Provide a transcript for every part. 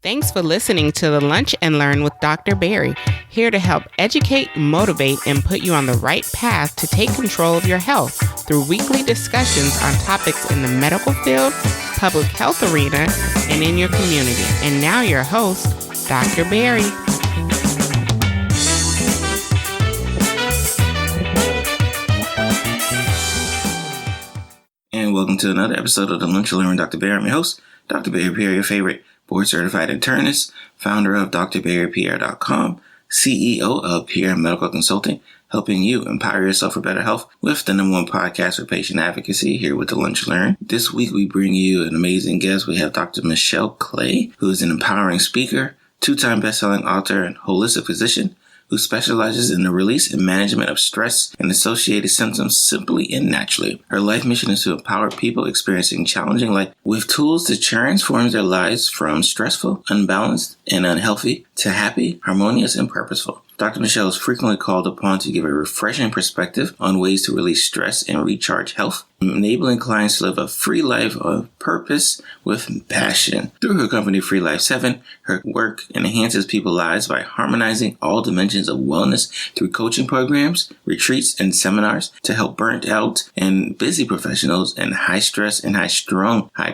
Thanks for listening to the Lunch and Learn with Dr. Barry, here to help educate, motivate, and put you on the right path to take control of your health through weekly discussions on topics in the medical field, public health arena, and in your community. And now your host, Dr. Barry. And welcome to another episode of the Lunch and Learn with Dr. Barry. I'm your host, Dr. Barry Pierre, your favorite board-certified internist, founder of drbarrypierre.com, CEO of Pierre Medical Consulting, helping you empower yourself for better health with the #1 podcast for patient advocacy here with the Lunch and Learn. This week, we bring you an amazing guest. We have Dr. Michelle Clay, who is an empowering speaker, 2-time best-selling author, and holistic physician who specializes in the release and management of stress and associated symptoms simply and naturally. Her life mission is to empower people experiencing challenging life with tools to transform their lives from stressful, unbalanced, and unhealthy to happy, harmonious, and purposeful. Dr. Michelle is frequently called upon to give a refreshing perspective on ways to release stress and recharge health, enabling clients to live a free life of purpose with passion. Through her company FREELIFE 7, her work enhances people's lives by harmonizing all dimensions of wellness through coaching programs, retreats, and seminars to help burnt out and busy professionals and high stress and high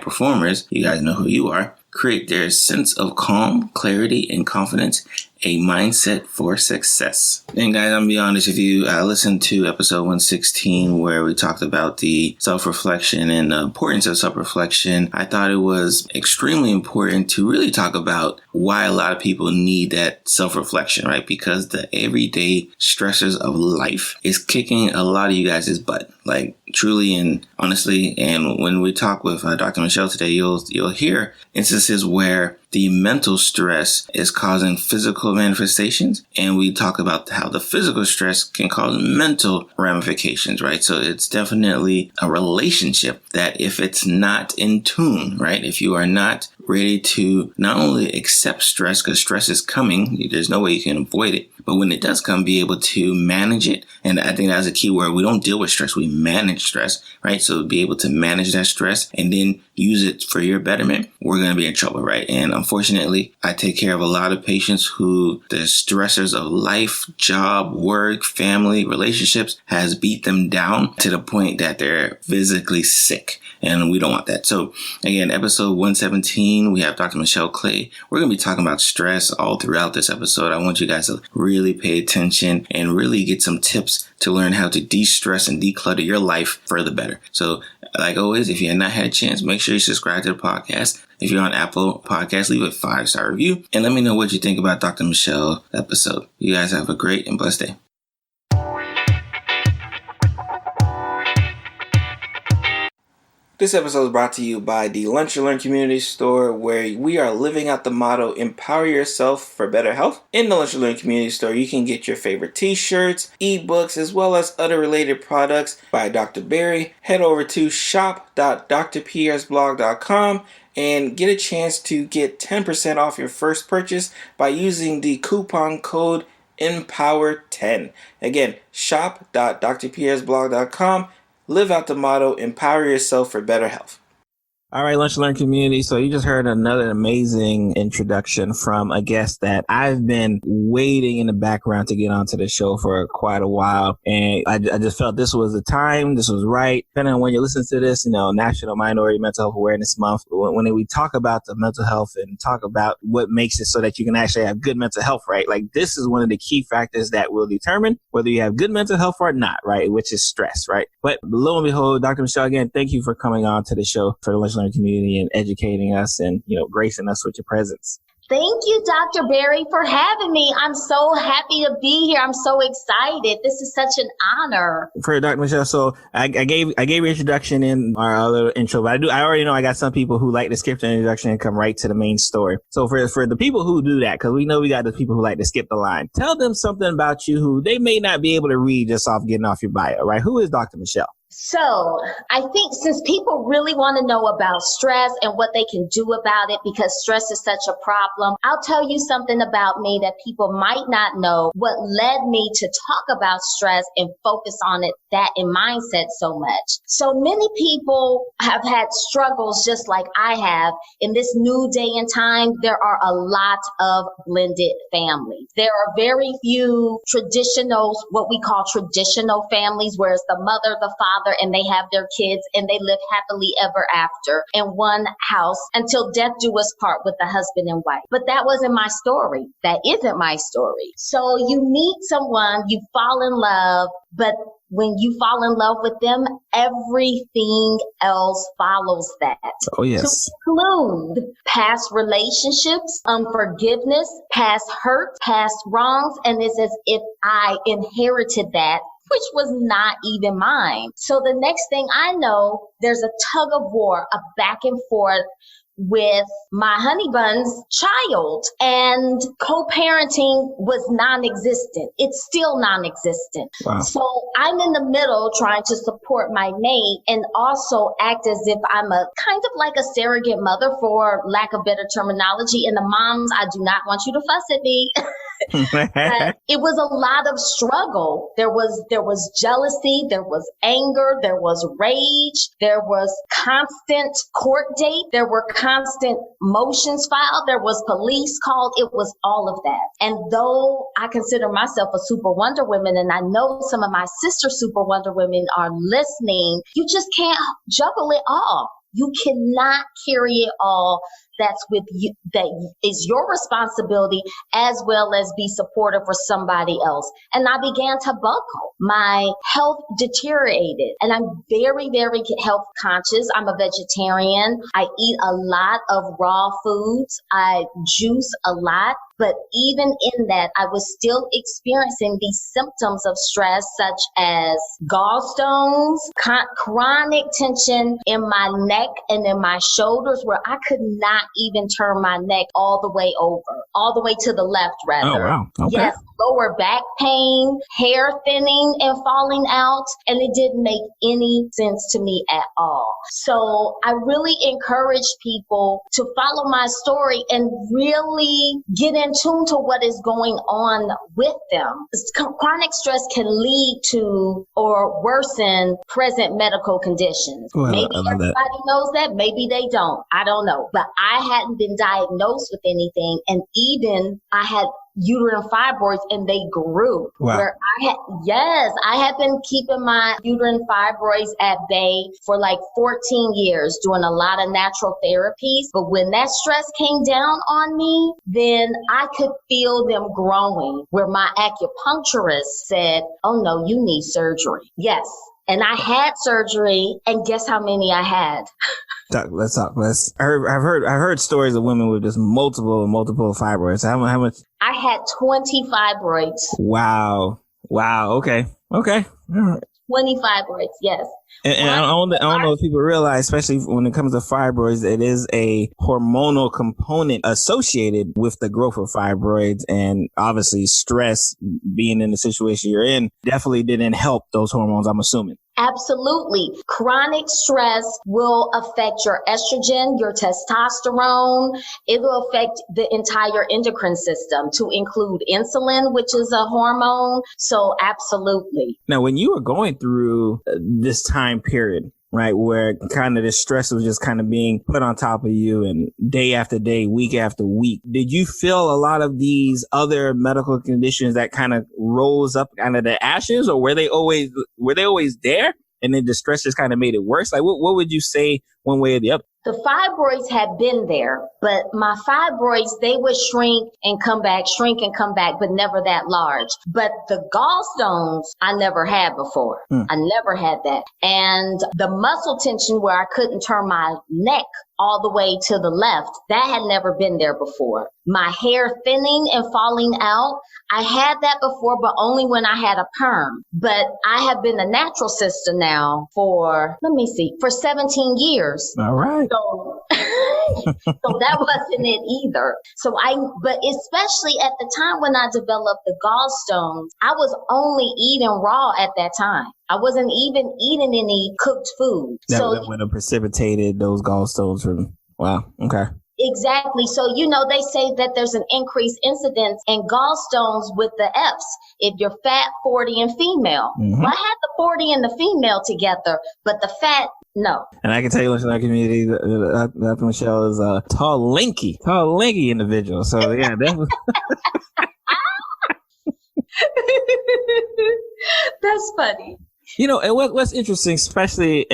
performers, you guys know who you are, create their sense of calm, clarity, and confidence, a mindset for success. And guys, I'm gonna be honest with you, I listened to episode 116 where we talked about the self-reflection and the importance of self-reflection. I thought it was extremely important to really talk about why a lot of people need that self-reflection, right? Because the everyday stressors of life is kicking a lot of you guys' butt, like truly and honestly. And when we talk with Dr. Michelle today, you'll hear instances where the mental stress is causing physical manifestations, and we talk about how the physical stress can cause mental ramifications, right? So it's definitely a relationship that if it's not in tune, right? If you are not ready to not only accept stress, because stress is coming, there's no way you can avoid it, but when it does come, be able to manage it. And I think that's a key word. We don't deal with stress, we manage stress, right? So be able to manage that stress and then use it for your betterment, we're going to be in trouble, right? And unfortunately, I take care of a lot of patients who the stressors of life, job, work, family, relationships has beat them down to the point that they're physically sick. And we don't want that. So again, episode 117, we have Dr. Michelle Clay. We're going to be talking about stress all throughout this episode. I want you guys to really pay attention and really get some tips to learn how to de-stress and declutter your life for the better. So like always, if you have not had a chance, make sure you subscribe to the podcast. If you're on Apple Podcasts, leave a 5-star review and let me know what you think about Dr. Michelle episode. You guys have a great and blessed day. This episode is brought to you by the Lunch and Learn community store, where we are living out the motto, empower yourself for better health. In the Lunch and Learn community store, you can get your favorite t-shirts, ebooks, as well as other related products by Dr. Barry. Head over to shop.drpiersblog.com and get a chance to get 10% off your first purchase by using the coupon code EMPOWER10. Again, shop.drpiersblog.com. Live out the motto, empower yourself for better health. All right, Lunch and Learn community. So you just heard another amazing introduction from a guest that I've been waiting in the background to get onto the show for quite a while. And I just felt this was the time, this was right. Depending on when you listen to this, National Minority Mental Health Awareness Month, when we talk about the mental health and talk about what makes it so that you can actually have good mental health, right? Like this is one of the key factors that will determine whether you have good mental health or not, right? Which is stress, right? But lo and behold, Dr. Michelle, again, thank you for coming on to the show for the Lunch and Learn community and educating us and, gracing us with your presence. Thank you, Dr. Barry, for having me. I'm so happy to be here. I'm so excited. This is such an honor. For Dr. Michelle, so I gave your introduction in our little intro, but I already know I got some people who like to skip the introduction and come right to the main story. So for the people who do that, because we know we got the people who like to skip the line, tell them something about you who they may not be able to read just off getting off your bio, right? Who is Dr. Michelle? So I think since people really want to know about stress and what they can do about it, because stress is such a problem, I'll tell you something about me that people might not know, what led me to talk about stress and focus on it, that in mindset so much. So many people have had struggles just like I have. In this new day and time, there are a lot of blended families. There are very few traditional, what we call traditional families, where it's the mother, the father, and they have their kids and they live happily ever after in one house until death do us part with the husband and wife. But that wasn't my story. That isn't my story. So you meet someone, you fall in love, but when you fall in love with them, everything else follows that. Oh, yes. To include past relationships, unforgiveness, past hurt, past wrongs, and it's as if I inherited that, which was not even mine. So the next thing I know, there's a tug of war, a back and forth with my honey bun's child, and co-parenting was non-existent. It's still non-existent. Wow. So I'm in the middle trying to support my mate and also act as if I'm a kind of like a surrogate mother, for lack of better terminology. And the moms, I do not want you to fuss at me. But it was a lot of struggle. There was jealousy, there was anger, there was rage, there was constant court date, there were constant motions filed, there was police called. It was all of that. And though I consider myself a super Wonder Woman, and I know some of my sister super Wonder Women are listening, you just can't juggle it all. You cannot carry it all. That's with you, that is your responsibility, as well as be supportive for somebody else. And I began to buckle. My health deteriorated, and I'm very, very health conscious. I'm a vegetarian. I eat a lot of raw foods. I juice a lot. But even in that, I was still experiencing these symptoms of stress, such as gallstones, chronic tension in my neck and in my shoulders, where I could not even turn my neck all the way over, all the way to the left, rather. Oh, wow. Okay. Yes, lower back pain, hair thinning and falling out, and it didn't make any sense to me at all. So I really encourage people to follow my story and really get in tune to what is going on with them. Chronic stress can lead to or worsen present medical conditions. Well, maybe everybody knows that, maybe they don't. I don't know. But I hadn't been diagnosed with anything, and even I had uterine fibroids, and they grew. Wow. Where I had been keeping my uterine fibroids at bay for like 14 years, doing a lot of natural therapies. But when that stress came down on me, then I could feel them growing, where my acupuncturist said, "Oh no, you need surgery." Yes. And I had surgery, and guess how many I had? Let's talk. I've heard stories of women with just multiple fibroids. How much? I had 20 fibroids. Wow. Okay. All right. 20 fibroids, yes. And I don't know if people realize, especially when it comes to fibroids, it is a hormonal component associated with the growth of fibroids. And obviously stress, being in the situation you're in, definitely didn't help those hormones, I'm assuming. Absolutely. Chronic stress will affect your estrogen, your testosterone. It will affect the entire endocrine system, to include insulin, which is a hormone. So absolutely. Now, when you were going through this time period, right, where kind of the stress was just kind of being put on top of you, and day after day, week after week, did you feel a lot of these other medical conditions that kind of rose up out of the ashes, or were they always there, and then the stress just kind of made it worse? Like, what would you say one way or the other? The fibroids had been there, but my fibroids, they would shrink and come back, but never that large. But the gallstones, I never had before. I never had that. And the muscle tension where I couldn't turn my neck all the way to the left, that had never been there before. My hair thinning and falling out, I had that before, but only when I had a perm. But I have been a natural sister now for 17 years. years. All right. So, so that wasn't it either. But especially at the time when I developed the gallstones, I was only eating raw at that time. I wasn't even eating any cooked food. That would have precipitated those gallstones from, wow. Okay. Exactly. So, they say that there's an increased incidence in gallstones with the F's if you're fat, 40, and female. Mm-hmm. Well, I had the 40 and the female together, but the fat, no. And I can tell you in our community, Dr. Michelle is a tall, lanky individual. So, yeah, definitely. That's funny. And what's interesting, especially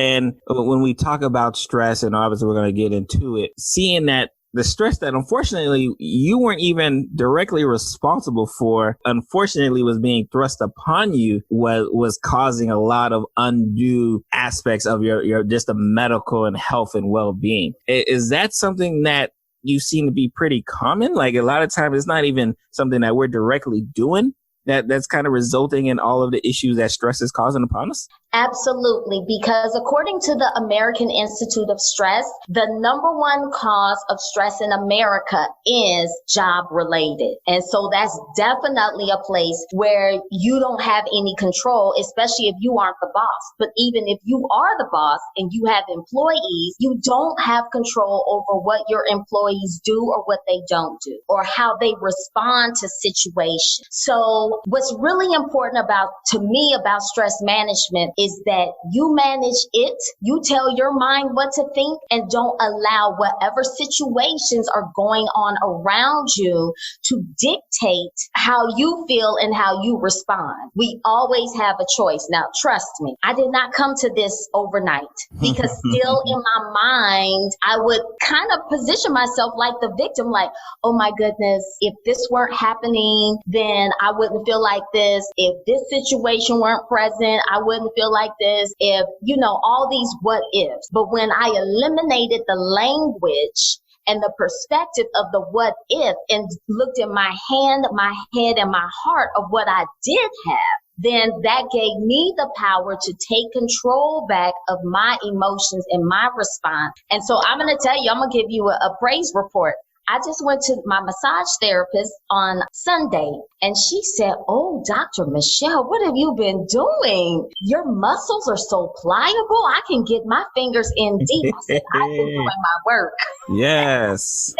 when we talk about stress, and obviously we're going to get into it, seeing that the stress that unfortunately you weren't even directly responsible for, unfortunately was being thrust upon you, was causing a lot of undue aspects of your just the medical and health and well-being. Is that something that you seem to be pretty common? Like a lot of times it's not even something that we're directly doing that's kind of resulting in all of the issues that stress is causing upon us? Absolutely, because according to the American Institute of Stress, the number one cause of stress in America is job related. And so that's definitely a place where you don't have any control, especially if you aren't the boss. But even if you are the boss and you have employees, you don't have control over what your employees do or what they don't do or how they respond to situations. So what's really important to me about stress management is that you manage it, you tell your mind what to think, and don't allow whatever situations are going on around you to dictate how you feel and how you respond. We always have a choice. Now, trust me, I did not come to this overnight because still in my mind, I would kind of position myself like the victim, like, oh my goodness, if this weren't happening, then I wouldn't feel like this. If this situation weren't present, I wouldn't feel like this. If, all these what ifs. But when I eliminated the language and the perspective of the what if and looked at my hand, my head, and my heart of what I did have, then that gave me the power to take control back of my emotions and my response. And so I'm going to tell you, I'm going to give you a praise report. I just went to my massage therapist on Sunday and she said, oh, Dr. Michelle, what have you been doing? Your muscles are so pliable. I can get my fingers in deep. I said, I've been doing my work. Yes.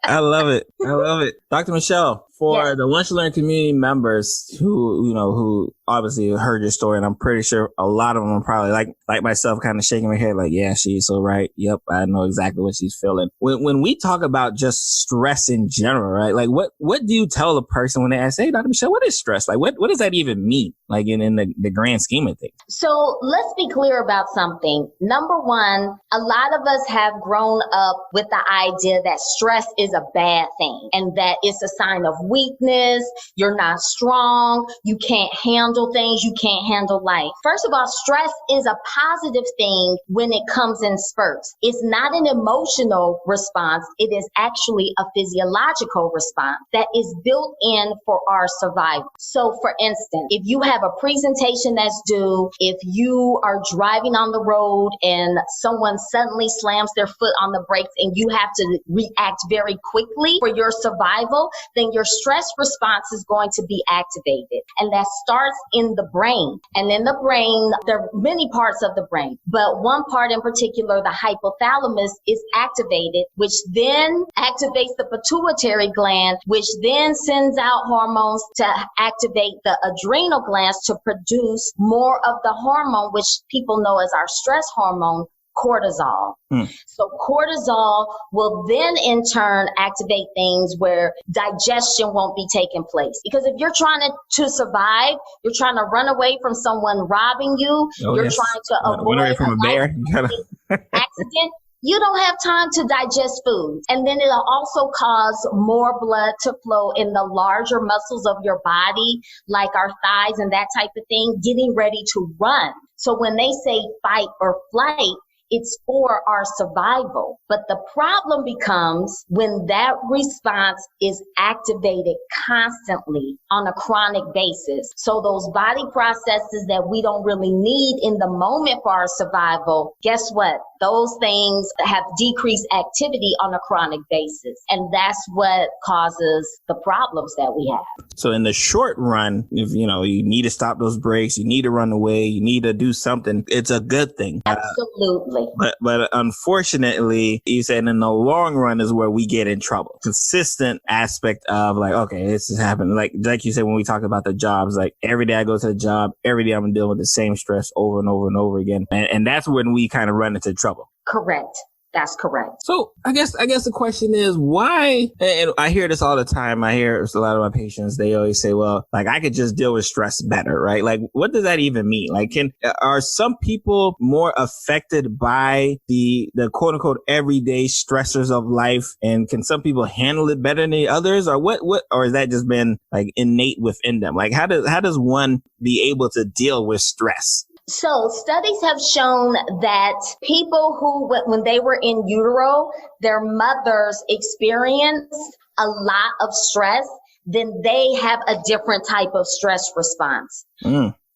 I love it. Dr. Michelle, for the Lunch Learn community members who obviously heard your story, and I'm pretty sure a lot of them are probably like myself, kind of shaking my head like, yeah, she's so right. Yep, I know exactly what she's feeling. When we talk about just stress in general, right? Like what do you tell a person when they ask, hey, Dr. Michelle, what is stress? Like what does that even mean? Like in the grand scheme of things. So let's be clear about something. Number one, a lot of us have grown up with the idea that stress is a bad thing and that it's a sign of weakness. You're not strong. You can't handle things. You can't handle life. First of all, stress is a positive thing when it comes in spurts. It's not an emotional response. It is actually a physiological response that is built in for our survival. So for instance, if you have a presentation that's due, if you are driving on the road and someone suddenly slams their foot on the brakes and you have to react very quickly for your survival, then your stress response is going to be activated. And that starts in the brain. And in the brain, there are many parts of the brain, but one part in particular, the hypothalamus, is activated, which then activates the pituitary gland, which then sends out hormones to activate the adrenal glands to produce more of the hormone, which people know as our stress hormone, cortisol. So cortisol will then in turn activate things where digestion won't be taking place. Because if you're trying to survive, you're trying to run away from someone robbing you, you're trying to avoid away from a bear. accident, you don't have time to digest food. And then it'll also cause more blood to flow in the larger muscles of your body, like our thighs and that type of thing, getting ready to run. So when they say fight or flight, It's for our survival. But the problem becomes when that response is activated constantly on a chronic basis. So those body processes that we don't really need in the moment for our survival, guess what? Those things have decreased activity on a chronic basis. And that's what causes the problems that we have. So in the short run, if you need to stop those breaks, you need to run away, you need to do something, it's a good thing. Absolutely. But unfortunately, you said in the long run is where we get in trouble. Consistent aspect of like, okay, this is happening. Like you said, when we talk about the jobs, like every day I go to the job, every day I'm dealing with the same stress over and over and over again. And that's when we kind of run into trouble. Correct. That's correct. So I guess the question is why, and I hear this all the time. I hear a lot of my patients, they always say, well, like I could just deal with stress better, right? Like, what does that even mean? Like, are some people more affected by the quote unquote everyday stressors of life? And can some people handle it better than the others? Or or has that just been like innate within them? Like, how does one be able to deal with stress? So studies have shown that people who, when they were in utero, their mothers experienced a lot of stress, then they have a different type of stress response.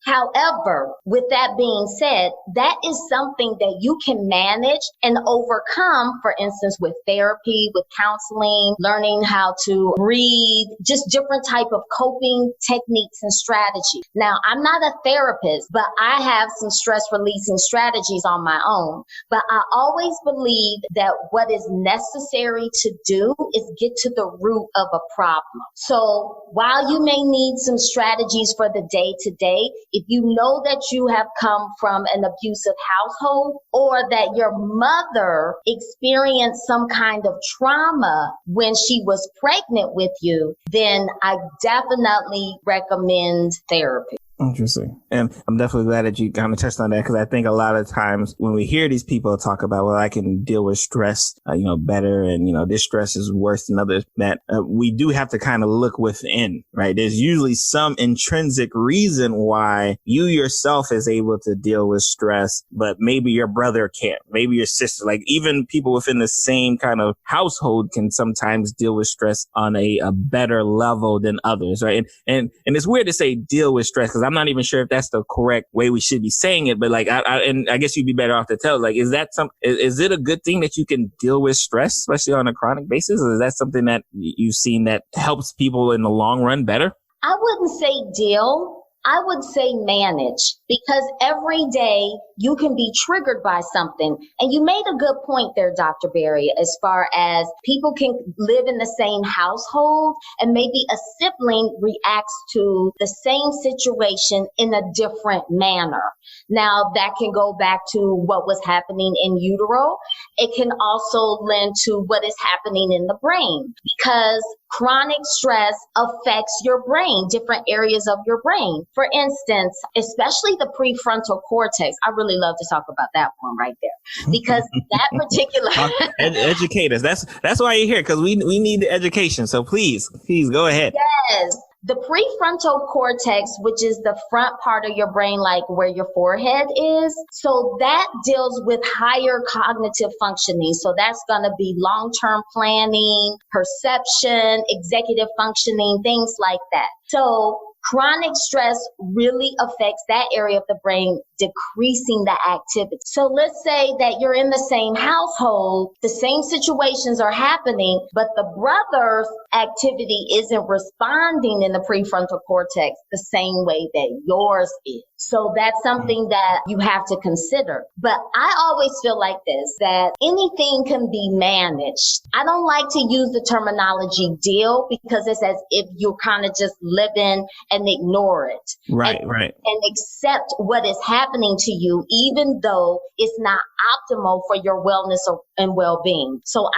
However, with that being said, that is something that you can manage and overcome, for instance, with therapy, with counseling, learning how to breathe, just different type of coping techniques and strategies. Now, I'm not a therapist, but I have some stress releasing strategies on my own. But I always believe that what is necessary to do is get to the root of a problem. So while you may need some strategies for the day to day, if you know that you have come from an abusive household or that your mother experienced some kind of trauma when she was pregnant with you, then I definitely recommend therapy. Interesting. And I'm definitely glad that you kind of touched on that, because I think a lot of times when we hear these people talk about, well, I can deal with stress, better, and, this stress is worse than others, that we do have to kind of look within, right? There's usually some intrinsic reason why you yourself is able to deal with stress, but maybe your brother can't, maybe your sister, like even people within the same kind of household can sometimes deal with stress on a better level than others, right? And it's weird to say deal with stress, because I'm not even sure if that's the correct way we should be saying it, but like, I guess you'd be better off to tell, like, is it a good thing that you can deal with stress, especially on a chronic basis? Or is that something that you've seen that helps people in the long run better? I wouldn't say deal. I would say manage, because every day you can be triggered by something. And you made a good point there, Dr. Berry, as far as people can live in the same household and maybe a sibling reacts to the same situation in a different manner. Now, that can go back to what was happening in utero. It can also lend to what is happening in the brain, because chronic stress affects your brain, different areas of your brain. For instance, especially the prefrontal cortex. I really love to talk about that one right there, because that particular educate us. That's why you're here, because we need the education. So please go ahead. Yes. The prefrontal cortex, which is the front part of your brain, like where your forehead is. So that deals with higher cognitive functioning. So that's going to be long-term planning, perception, executive functioning, things like that. So chronic stress really affects that area of the brain, decreasing the activity. So let's say that you're in the same household, the same situations are happening, but the brother's activity isn't responding in the prefrontal cortex the same way that yours is. So that's something that you have to consider. But I always feel like this, that anything can be managed. I don't like to use the terminology deal, because it's as if you're kind of just living and ignore it. Right. And accept what is happening to you, even though it's not optimal for your wellness and well-being. So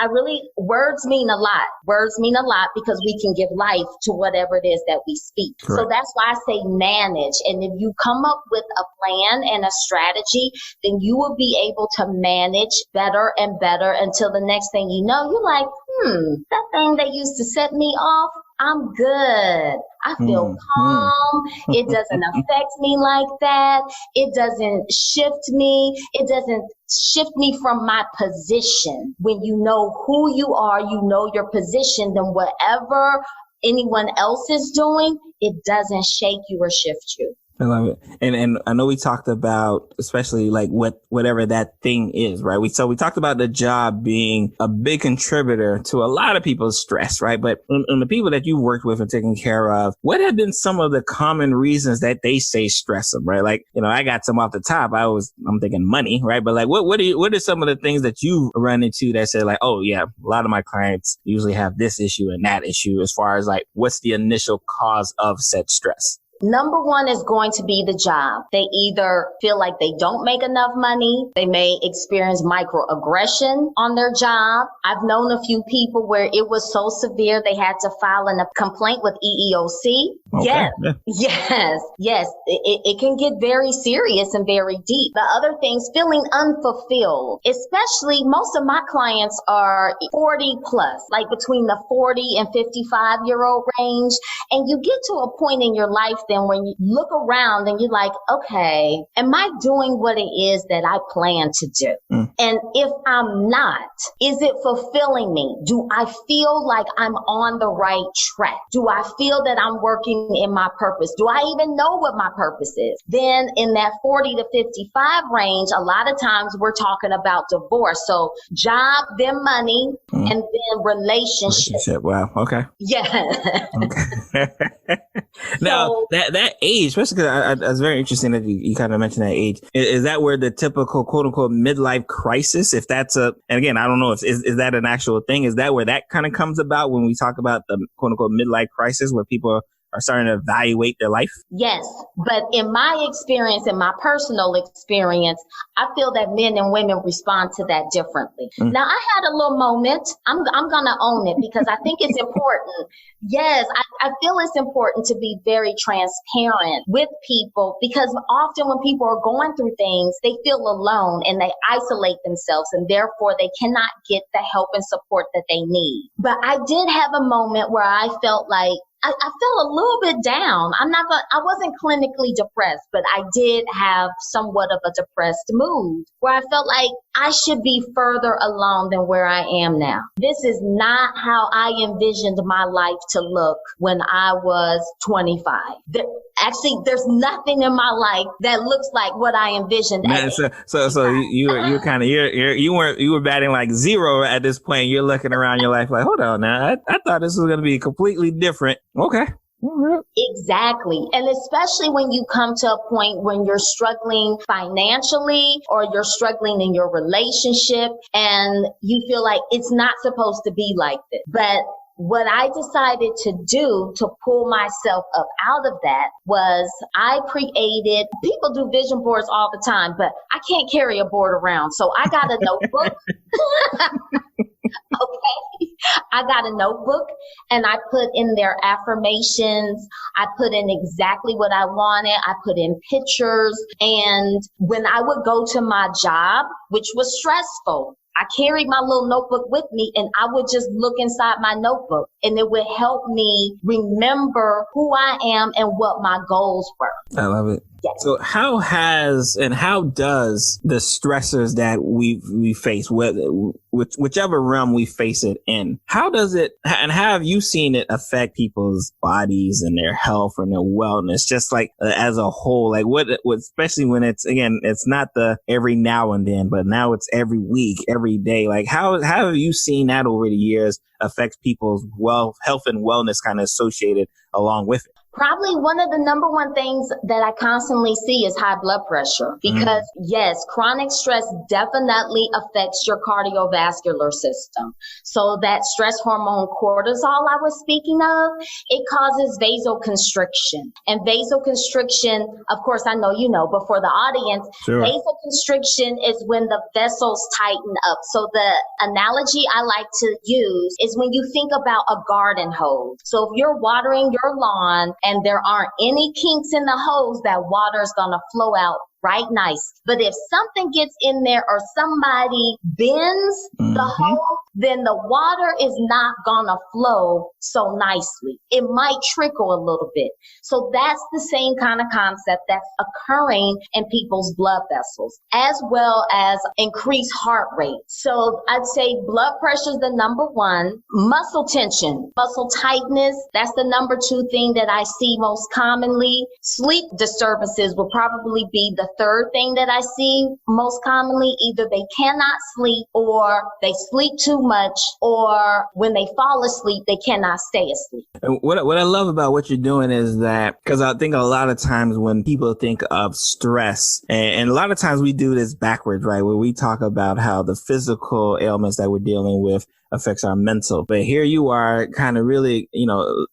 words mean a lot. Words mean a lot, because we can give life to whatever it is that we speak. Correct. So that's why I say manage. And if you come up with a plan and a strategy, then you will be able to manage better and better until the next thing you know, you're like, that thing that used to set me off, I'm good. I feel calm. It doesn't affect me like that. It doesn't shift me. It doesn't shift me from my position. When you know who you are, you know your position, then whatever anyone else is doing, it doesn't shake you or shift you. I love it. And I know we talked about, especially like whatever that thing is, right? We talked about the job being a big contributor to a lot of people's stress, right? But on the people that you've worked with and taken care of, what have been some of the common reasons that they say stress them, right? Like, I got some off the top. I'm thinking money, right? But like, what are some of the things that you run into that say like, oh yeah, a lot of my clients usually have this issue and that issue, as far as like, what's the initial cause of said stress? Number one is going to be the job. They either feel like they don't make enough money. They may experience microaggression on their job. I've known a few people where it was so severe they had to file a complaint with EEOC. Okay. Yes. It can get very serious and very deep. The other things, feeling unfulfilled, especially most of my clients are 40 plus, like between the 40 and 55-year-old range. And you get to a point in your life then when you look around and you're like, okay, am I doing what it is that I plan to do? And if I'm not, is it fulfilling me? Do I feel like I'm on the right track? Do I feel that I'm working in my purpose? Do I even know what my purpose is? Then in that 40 to 55 range, a lot of times we're talking about divorce. So job, then money, and then relationship. Wow. Okay. Yeah. Okay. Now, So, that age, especially because I was very interesting that you kind of mentioned that age. Is that where the typical quote unquote midlife crisis, if that's and again, I don't know if is that an actual thing? Is that where that kind of comes about when we talk about the quote unquote midlife crisis, where people are starting to evaluate their life? yes, but in my experience, in my personal experience, I feel that men and women respond to that differently. Now, I had a little moment. I'm going to own it because I think it's important. Yes, I feel it's important to be very transparent with people, because often when people are going through things, they feel alone and they isolate themselves, and therefore they cannot get the help and support that they need. But I did have a moment where I felt like I felt a little bit down. I wasn't clinically depressed, but I did have somewhat of a depressed mood where I felt like I should be further along than where I am now. This is not how I envisioned my life to look when I was 25. Actually, there's nothing in my life that looks like what I envisioned. So you were batting like zero at this point. You're looking around your life like, hold on now, I thought this was going to be completely different. Okay. Exactly. And especially when you come to a point when you're struggling financially or you're struggling in your relationship and you feel like it's not supposed to be like this. But what I decided to do to pull myself up out of that was I created, people do vision boards all the time, but I can't carry a board around. So I got a notebook. Okay. I got a notebook and I put in their affirmations. I put in exactly what I wanted. I put in pictures. And when I would go to my job, which was stressful, I carried my little notebook with me and I would just look inside my notebook and it would help me remember who I am and what my goals were. I love it. Yes. So how does the stressors that we face, whichever realm we face it in, how does it, and how have you seen it affect people's bodies and their health and their wellness, just like as a whole? Like what, especially when it's not the every now and then, but now it's every week, every day. Like how have you seen that over the years affect people's health and wellness kind of associated along with it? Probably one of the number one things that I constantly see is high blood pressure because yes, chronic stress definitely affects your cardiovascular system. So that stress hormone cortisol I was speaking of, it causes vasoconstriction. And vasoconstriction, of course, I know you know, but for the audience, sure. Vasoconstriction is when the vessels tighten up. So the analogy I like to use is when you think about a garden hose. So if you're watering your lawn and there aren't any kinks in the hose, that water is going to flow out right? Nice. But if something gets in there or somebody bends the hole, then the water is not gonna flow so nicely. It might trickle a little bit. So that's the same kind of concept that's occurring in people's blood vessels, as well as increased heart rate. So I'd say blood pressure is the number one. Muscle tension, muscle tightness, that's the number two thing that I see most commonly. Sleep disturbances will probably be the third thing that I see most commonly. Either they cannot sleep, or they sleep too much, or when they fall asleep, they cannot stay asleep. And what I love about what you're doing is that, because I think a lot of times when people think of stress, and a lot of times we do this backwards, right? Where we talk about how the physical ailments that we're dealing with affects our mental. But here you are kind of really,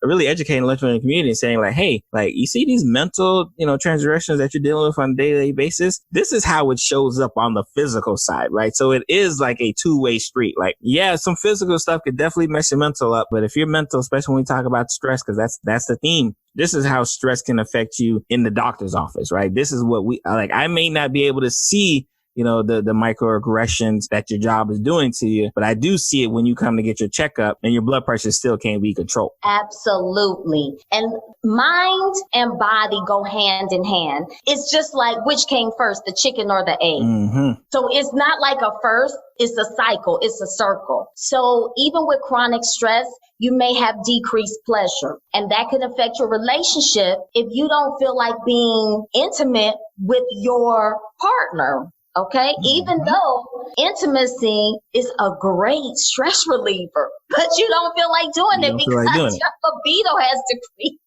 really educating the community and saying like, hey, like you see these mental, transgressions that you're dealing with on a day-to-day basis. This is how it shows up on the physical side, right? So it is like a two-way street. Like, yeah, some physical stuff could definitely mess your mental up. But if you're mental, especially when we talk about stress, because that's the theme, this is how stress can affect you in the doctor's office, right? This is what we like. I may not be able to see the microaggressions that your job is doing to you. But I do see it when you come to get your checkup and your blood pressure still can't be controlled. Absolutely. And mind and body go hand in hand. It's just like which came first, the chicken or the egg. So it's not like a first, it's a cycle, it's a circle. So even with chronic stress, you may have decreased pleasure, and that could affect your relationship if you don't feel like being intimate with your partner. Okay, even though intimacy is a great stress reliever, but you don't feel like doing it because your libido has decreased.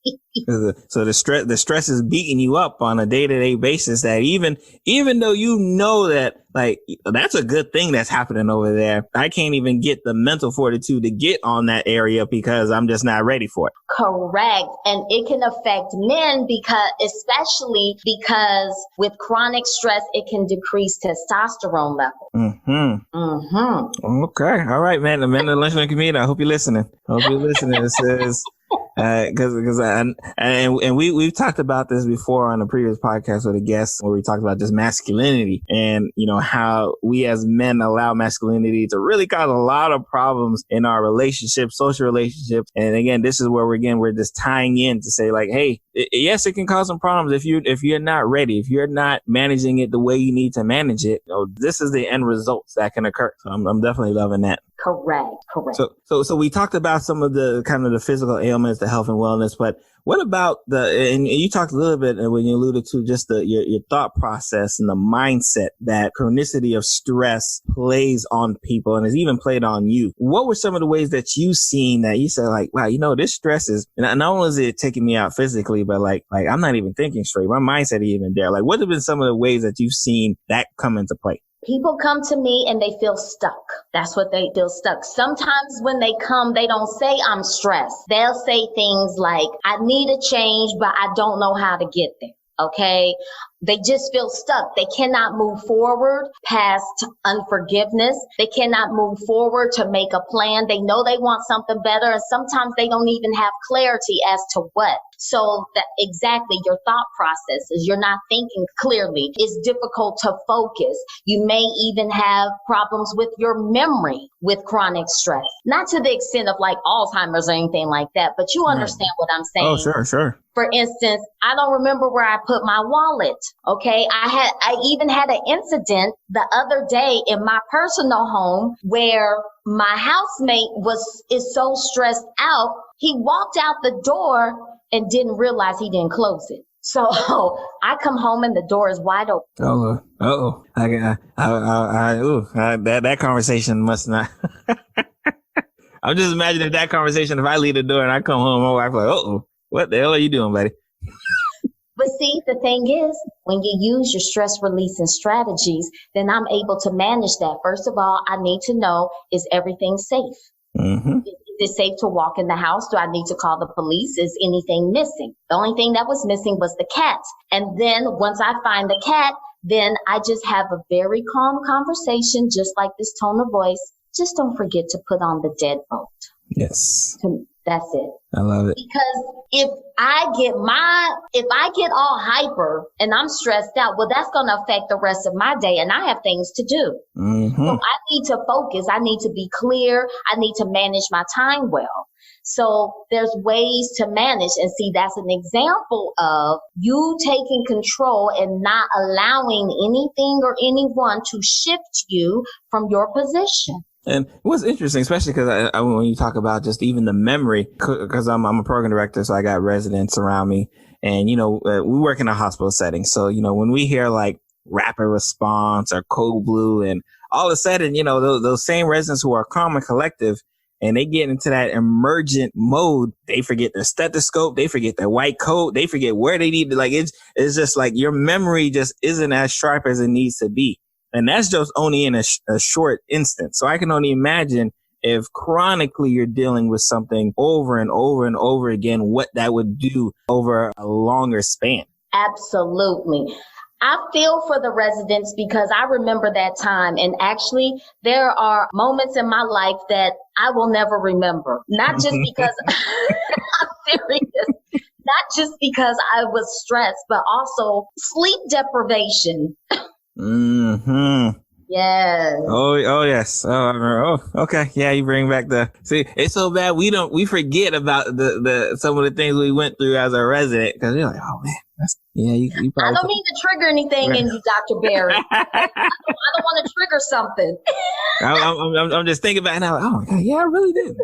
So the stress is beating you up on a day-to-day basis, that even though you know that like that's a good thing that's happening over there, I can't even get the mental fortitude to get on that area because I'm just not ready for it. Correct. And it can affect men especially because with chronic stress, it can decrease testosterone levels. Okay. All right, man. The men of the lunchroom community, I hope you're listening. It says, because we've talked about this before on a previous podcast with a guest where we talked about just masculinity and how we as men allow masculinity to really cause a lot of problems in our relationships, social relationships. And again, this is where we're just tying in to say like, hey, yes, it can cause some problems if you're not ready, if you're not managing it the way you need to manage it. This is the end results that can occur. So I'm definitely loving that. Correct. So we talked about some of the kind of the physical ailments, the health and wellness, but what about and you talked a little bit when you alluded to just your thought process and the mindset that chronicity of stress plays on people and has even played on you. What were some of the ways that you've seen that you said like, wow, this stress is, and not only is it taking me out physically, but like I'm not even thinking straight. My mindset ain't even there. Like what have been some of the ways that you've seen that come into play? People come to me and they feel stuck. That's what they feel stuck. Sometimes when they come, they don't say I'm stressed. They'll say things like, I need a change, but I don't know how to get there. Okay. They just feel stuck. They cannot move forward past unforgiveness. They cannot move forward to make a plan. They know they want something better, and sometimes they don't even have clarity as to what. So that exactly your thought process is you're not thinking clearly. It's difficult to focus. You may even have problems with your memory with chronic stress. Not to the extent of like Alzheimer's or anything like that, but you understand what I'm saying. Oh, sure. For instance, I don't remember where I put my wallet. Okay. I even had an incident the other day in my personal home where my housemate is so stressed out. He walked out the door and didn't realize he didn't close it. So I come home and the door is wide open. That conversation must not. I'm just imagining that conversation. If I leave the door and I come home, my wife like, what the hell are you doing, buddy? But see, the thing is, when you use your stress releasing strategies, then I'm able to manage that. First of all, I need to know, is everything safe? Is it safe to walk in the house? Do I need to call the police? Is anything missing? The only thing that was missing was the cat. And then once I find the cat, then I just have a very calm conversation, just like this tone of voice. Just don't forget to put on the deadbolt. Yes. That's it. I love it. Because if I get all hyper and I'm stressed out, well, that's going to affect the rest of my day, and I have things to do. Mm-hmm. So I need to focus. I need to be clear. I need to manage my time well. So there's ways to manage. And see, that's an example of you taking control and not allowing anything or anyone to shift you from your position. And what's interesting, especially because when you talk about just even the memory, because I'm a program director, so I got residents around me, and we work in a hospital setting. So when we hear like rapid response or code blue, and all of a sudden those same residents who are calm and collective, and they get into that emergent mode, they forget their stethoscope, they forget their white coat, they forget where they need to. Like it's just like your memory just isn't as sharp as it needs to be. And that's just only in a short instance. So I can only imagine if chronically you're dealing with something over and over and over again, what that would do over a longer span. Absolutely. I feel for the residents because I remember that time. And actually, there are moments in my life that I will never remember. Not just because I'm serious. Not just because I was stressed, but also sleep deprivation. Mm-hmm. Yes. Oh yes. Oh, okay. Yeah, you bring back see, it's so bad we forget about the some of the things we went through as a resident, because you're like, oh man, you probably. I don't mean to trigger anything in you, Dr. Barry. I don't want to trigger something. I'm just thinking about it now. Oh my God, yeah, I really did.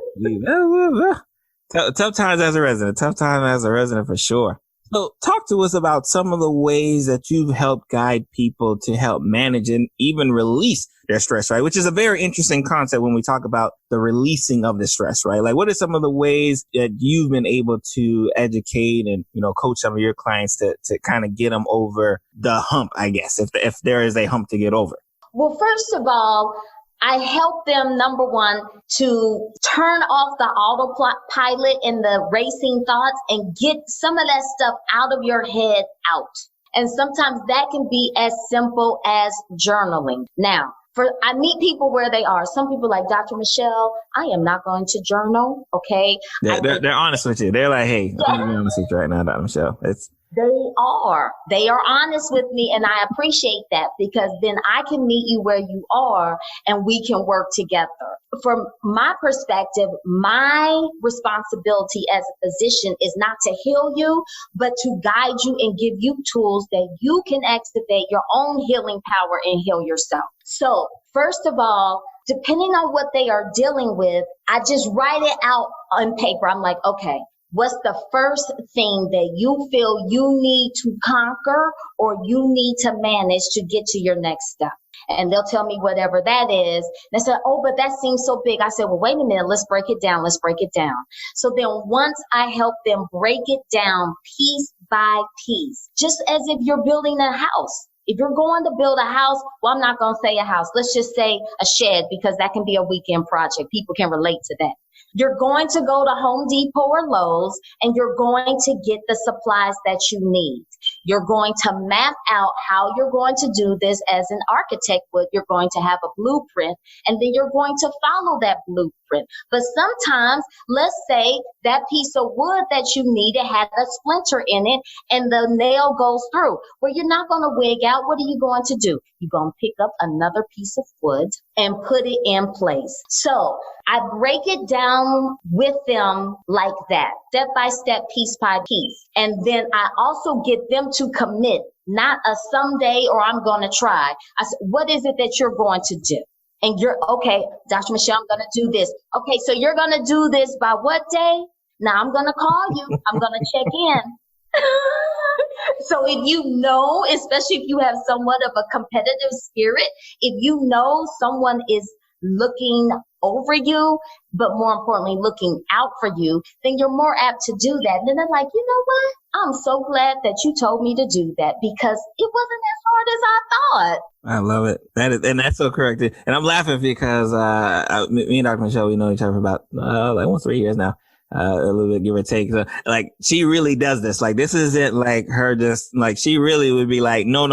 Tough times as a resident for sure. So talk to us about some of the ways that you've helped guide people to help manage and even release their stress, right? Which is a very interesting concept when we talk about the releasing of the stress, right? Like, what are some of the ways that you've been able to educate and, coach some of your clients to kind of get them over the hump, I guess, if there is a hump to get over? Well, first of all, I help them, number one, to turn off the autopilot and the racing thoughts and get some of that stuff out of your head out. And sometimes that can be as simple as journaling. Now, I meet people where they are. Some people like, Dr. Michelle, I am not going to journal. Okay. They're honest with you. They're like, hey, I'm going to be honest with you right now, Dr. Michelle. They are honest with me, and I appreciate that, because then I can meet you where you are and we can work together. From my perspective, my responsibility as a physician is not to heal you, but to guide you and give you tools that you can activate your own healing power and heal yourself. So first of all, depending on what they are dealing with, I just write it out on paper. I'm like, okay, what's the first thing that you feel you need to conquer or you need to manage to get to your next step? And they'll tell me whatever that is. And I said, oh, but that seems so big. I said, well, wait a minute. Let's break it down. So then once I help them break it down piece by piece, just as if you're building a house. If you're going to build a house, well, I'm not going to say a house. Let's just say a shed, because that can be a weekend project. People can relate to that. You're going to go to Home Depot or Lowe's, and you're going to get the supplies that you need. You're going to map out how you're going to do this as an architect would. You're going to have a blueprint, and then you're going to follow that blueprint. But sometimes, let's say that piece of wood that you needed had a splinter in it, and the nail goes through. Well, you're not going to wig out. What are you going to do? You're going to pick up another piece of wood and put it in place. So I break it down with them like that, step by step, piece by piece. And then I also get them to commit, not a someday or I'm going to try. I said, what is it that you're going to do? And you're, okay, Dr. Michelle, I'm going to do this. Okay, so you're going to do this by what day? Now I'm going to call you. I'm going to check in. So if you know, especially if you have somewhat of a competitive spirit, if you know someone is looking over you, but more importantly, looking out for you, then you're more apt to do that. And then they're like, you know what? I'm so glad that you told me to do that, because it wasn't as hard as I thought. I love it. And that's so correct. And I'm laughing because me and Dr. Michelle, we know each other for about like almost 3 years now. A little bit, give or take. So, like, she really does this. Like, this isn't like her just like, she really would be like, no.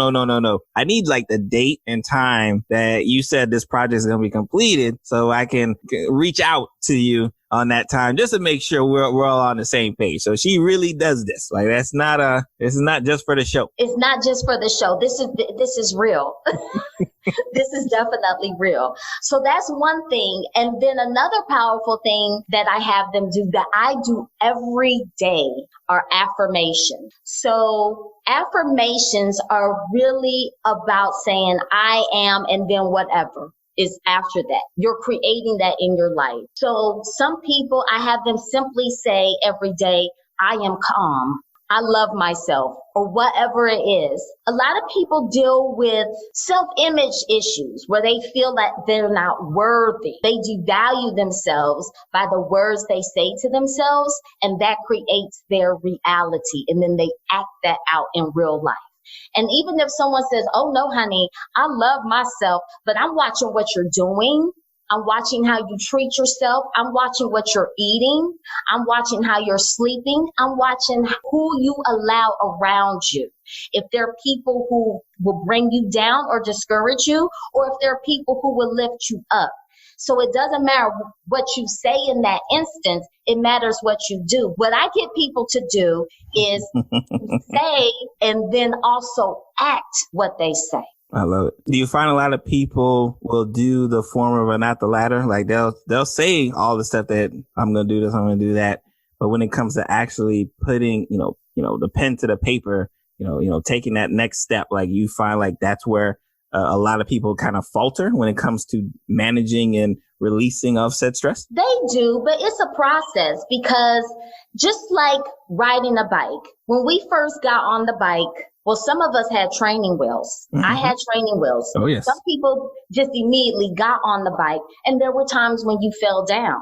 I need like the date and time that you said this project is going to be completed so I can reach out to you on that time just to make sure we're all on the same page. So she really does this. Like it's not just for the show. It's not just for the show. This is real. This is definitely real. So that's one thing. And then another powerful thing that I have them do that I do every day are affirmations. So affirmations are really about saying I am and then whatever is after that. You're creating that in your life. So some people, I have them simply say every day, I am calm. I love myself, or whatever it is. A lot of people deal with self-image issues where they feel that they're not worthy. They devalue themselves by the words they say to themselves, and that creates their reality. And then they act that out in real life. And even if someone says, oh no, honey, I love myself, but I'm watching what you're doing. I'm watching how you treat yourself. I'm watching what you're eating. I'm watching how you're sleeping. I'm watching who you allow around you. If there are people who will bring you down or discourage you, or if there are people who will lift you up. So it doesn't matter what you say in that instance. It matters what you do. What I get people to do is say and then also act what they say. I love it. Do you find a lot of people will do the former but not the latter? Like they'll say all the stuff that I'm going to do this, I'm going to do that. But when it comes to actually putting, the pen to the paper, taking that next step, like you find like that's where a lot of people kind of falter when it comes to managing and releasing of said stress? They do, but it's a process because just like riding a bike, when we first got on the bike, well, some of us had training wheels. Mm-hmm. I had training wheels. Oh, yes. Some people just immediately got on the bike, and there were times when you fell down.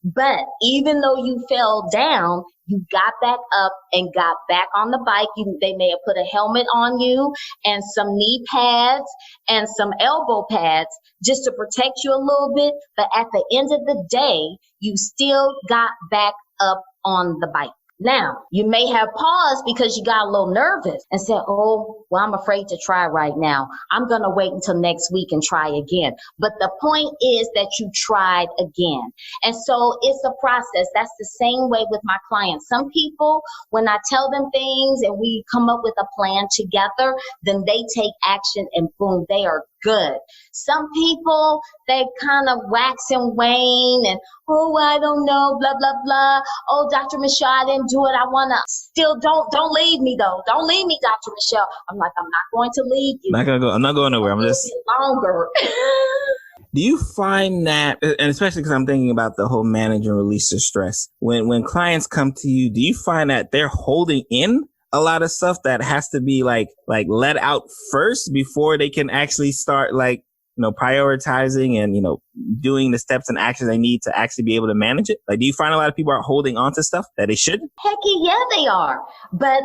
But even though you fell down, you got back up and got back on the bike. They may have put a helmet on you and some knee pads and some elbow pads just to protect you a little bit. But at the end of the day, you still got back up on the bike. Now, you may have paused because you got a little nervous and said, oh, well, I'm afraid to try right now. I'm going to wait until next week and try again. But the point is that you tried again. And so it's a process. That's the same way with my clients. Some people, when I tell them things and we come up with a plan together, then they take action and boom, they are good. Some people, they kind of wax and wane and, oh, I don't know, blah, blah, blah. Oh, Dr. Michelle, I didn't do it. I want to still don't leave me though. Don't leave me, Dr. Michelle. I'm like, I'm not going to leave you. I'm not going nowhere. I'm just longer. Do you find that, and especially because I'm thinking about the whole manage and release of stress, when clients come to you, do you find that they're holding in a lot of stuff that has to be like let out first before they can actually start prioritizing and, doing the steps and actions they need to actually be able to manage it? Like, do you find a lot of people are holding on to stuff that they shouldn't? Heck yeah, they are. But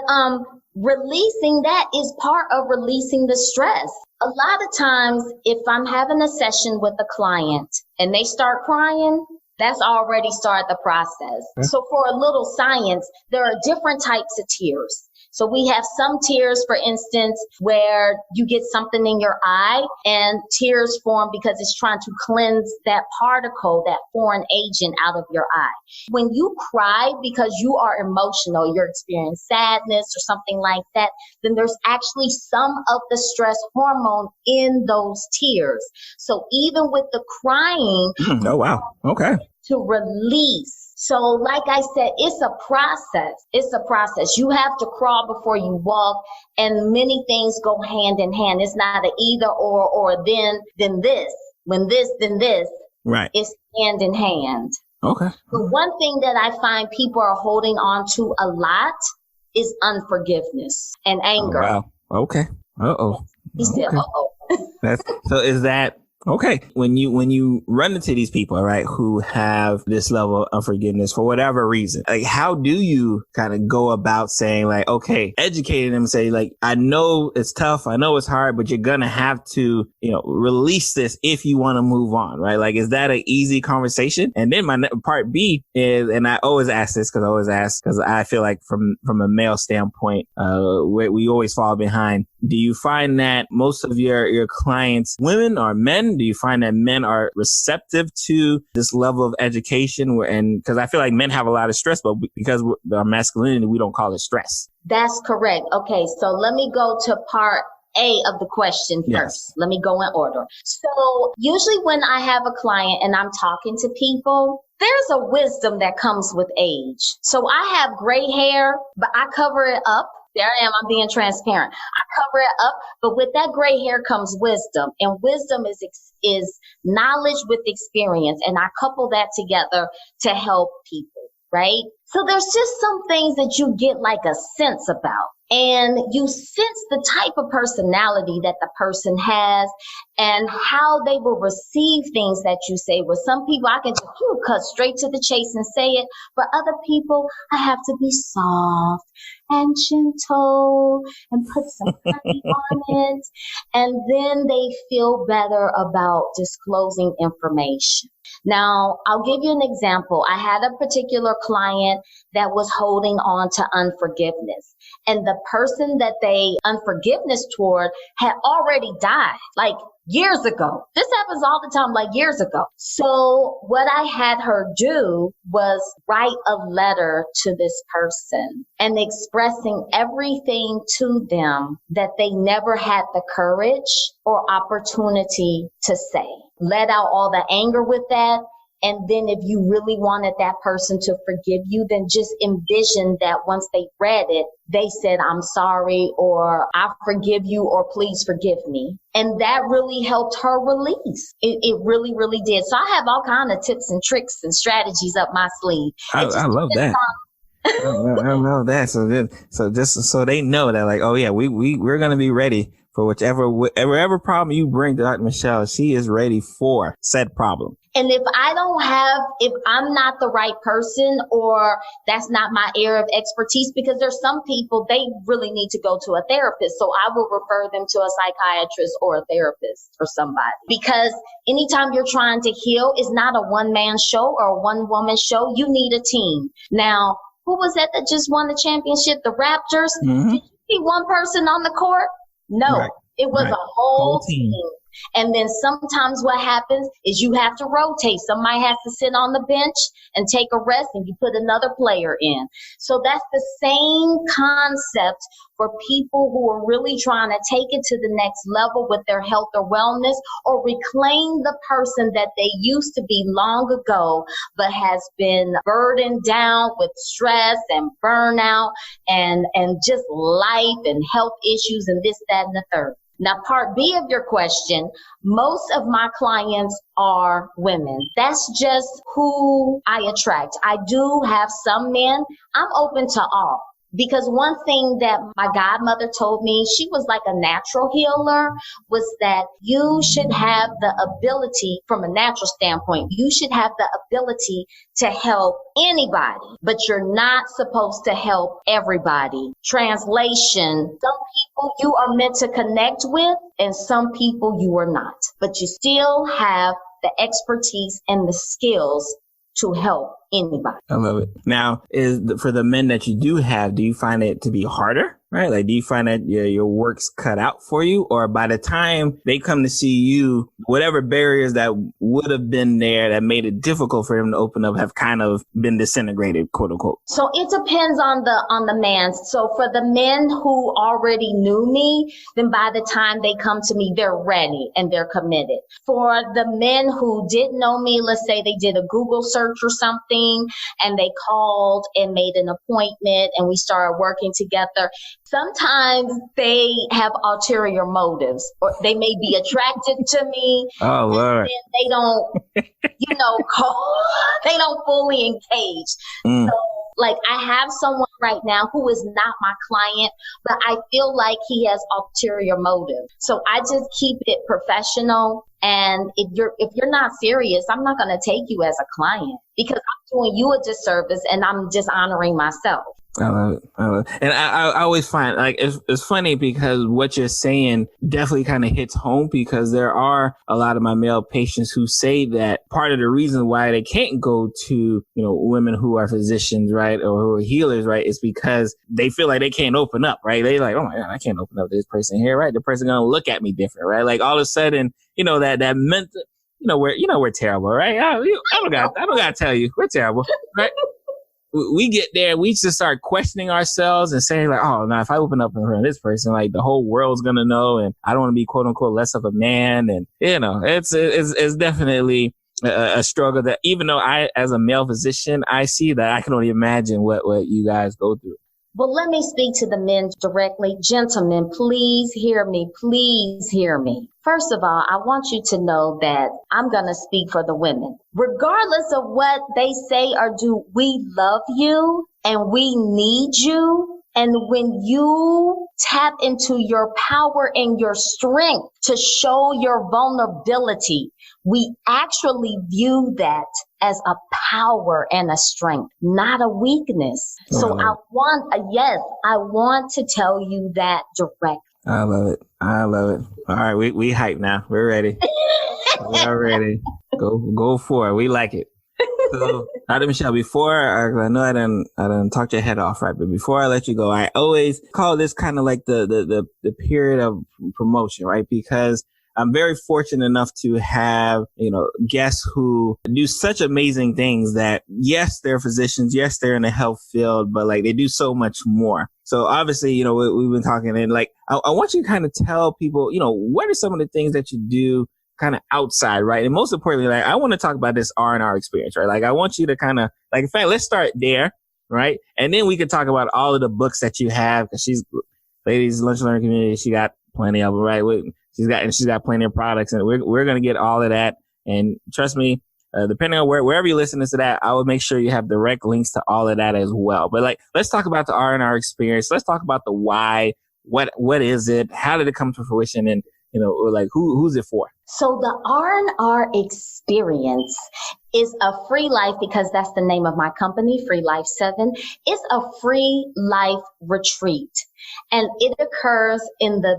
releasing that is part of releasing the stress. A lot of times, if I'm having a session with a client and they start crying, that's already started the process. Okay. So for a little science, there are different types of tears. So we have some tears, for instance, where you get something in your eye and tears form because it's trying to cleanse that particle, that foreign agent out of your eye. When you cry because you are emotional, you're experiencing sadness or something like that, then there's actually some of the stress hormone in those tears. So even with the crying, oh, wow. Okay. To release. So like I said, it's a process. It's a process. You have to crawl before you walk, and many things go hand in hand. It's not an either or then this. When this, then this. Right. It's hand in hand. Okay. The one thing that I find people are holding on to a lot is unforgiveness and anger. Oh, wow. Okay. Uh-oh. He said, uh-oh. So is that okay? When you run into these people, right, who have this level of unforgiveness for whatever reason, like, how do you kind of go about saying, like, okay, educating them, say, like, I know it's tough, I know it's hard, but you're gonna have to, release this if you want to move on, right? Like, is that an easy conversation? And then my part B is, and I always ask this because I feel like from a male standpoint, we always fall behind. Do you find that most of your clients, women or men, men? Do you find that men are receptive to this level of education? And because I feel like men have a lot of stress, but because our masculinity, we don't call it stress. That's correct. Okay, so let me go to part A of the question first. Yes. Let me go in order. So usually when I have a client and I'm talking to people, there's a wisdom that comes with age. So I have gray hair, but I cover it up. There I am. I'm being transparent. I cover it up, but with that gray hair comes wisdom, and wisdom is knowledge with experience. And I couple that together to help people, right? So there's just some things that you get like a sense about, and you sense the type of personality that the person has and how they will receive things that you say. With some people, I can just cut straight to the chase and say it. For other people, I have to be soft and gentle and put some honey on it. And then they feel better about disclosing information. Now, I'll give you an example. I had a particular client that was holding on to unforgiveness. And the person that they unforgiveness toward had already died, like years ago. This happens all the time, like years ago. So what I had her do was write a letter to this person and expressing everything to them that they never had the courage or opportunity to say. Let out all the anger with that. And then if you really wanted that person to forgive you, then just envision that once they read it, they said, I'm sorry, or I forgive you, or please forgive me. And that really helped her release. It really, really did. So I have all kinds of tips and tricks and strategies up my sleeve. I love that. I love that. So just so they know that, like, oh yeah, we're gonna be ready for whatever problem you bring to Dr. Michelle. She is ready for said problem. And if I'm not the right person, or that's not my area of expertise, because there's some people, they really need to go to a therapist. So I will refer them to a psychiatrist or a therapist or somebody. Because anytime you're trying to heal, it's not a one-man show or a one-woman show. You need a team. Now, who was that just won the championship? The Raptors? Mm-hmm. Did you see one person on the court? No, right. It was right. a whole team. And then sometimes what happens is you have to rotate. Somebody has to sit on the bench and take a rest, and you put another player in. So that's the same concept for people who are really trying to take it to the next level with their health or wellness, or reclaim the person that they used to be long ago, but has been burdened down with stress and burnout and just life and health issues and this, that, and the third. Now, part B of your question, most of my clients are women. That's just who I attract. I do have some men. I'm open to all. Because one thing that my godmother told me, she was like a natural healer, was that you should have the ability, from a natural standpoint, you should have the ability to help anybody, but you're not supposed to help everybody. Translation, some people you are meant to connect with, and some people you are not. But you still have the expertise and the skills to help anybody. I love it. Now, for the men that you do have, do you find it to be harder? Right? Like, do you find that your work's cut out for you? Or by the time they come to see you, whatever barriers that would have been there that made it difficult for them to open up have kind of been disintegrated, quote unquote? So it depends on the man. So for the men who already knew me, then by the time they come to me, they're ready and they're committed. For the men who didn't know me, let's say they did a Google search or something, and they called and made an appointment and we started working together. Sometimes they have ulterior motives, or they may be attracted to me. Oh, Lord. And they don't, they don't fully engage. So, like, I have someone right now who is not my client, but I feel like he has ulterior motive. So I just keep it professional. And if you're not serious, I'm not going to take you as a client, because I'm doing you a disservice and I'm dishonoring myself. I love it. I love it. And I always find like it's funny because what you're saying definitely kind of hits home, because there are a lot of my male patients who say that part of the reason why they can't go to, women who are physicians, right, or who are healers, right, is because they feel like they can't open up, right? They like, oh my God, I can't open up to this person here, right? The person gonna look at me different, right? Like all of a sudden, that mental, we're terrible, right? I don't gotta tell you, we're terrible, right? We get there, we just start questioning ourselves and saying like, oh, now if I open up in front of this person, like the whole world's going to know, and I don't want to be quote unquote less of a man. And, it's definitely a struggle that even though I, as a male physician, I see that I can only imagine what you guys go through. Well, let me speak to the men directly. Gentlemen, please hear me. Please hear me. First of all, I want you to know that I'm going to speak for the women. Regardless of what they say or do, we love you and we need you. And when you tap into your power and your strength to show your vulnerability, we actually view that as a power and a strength, not a weakness. So I want to tell you that directly. I love it. All right, we hype now. We're ready. We're ready. Go for it. We like it. So, Dr. Michelle, before I know I done talked your head off, right? But before I let you go, I always call this kind of like the period of promotion, right? Because I'm very fortunate enough to have, guests who do such amazing things that, yes, they're physicians. Yes, they're in the health field, but like they do so much more. So obviously, we've been talking and like, I want you to kind of tell people, what are some of the things that you do kind of outside, right? And most importantly, like I want to talk about this R&R experience, right? Like I want you to kind of like, in fact, let's start there, right? And then we can talk about all of the books that you have, because ladies lunch learning community, she got plenty of them, right? She's got plenty of products, and we're going to get all of that. And trust me, depending on wherever you listen to that, I will make sure you have direct links to all of that as well. But like, let's talk about the R&R experience. Let's talk about the why. What is it? How did it come to fruition? And, like who's it for? So the R&R experience is a free life, because that's the name of my company, FREELIFE 7. It's a free life retreat. And it occurs in the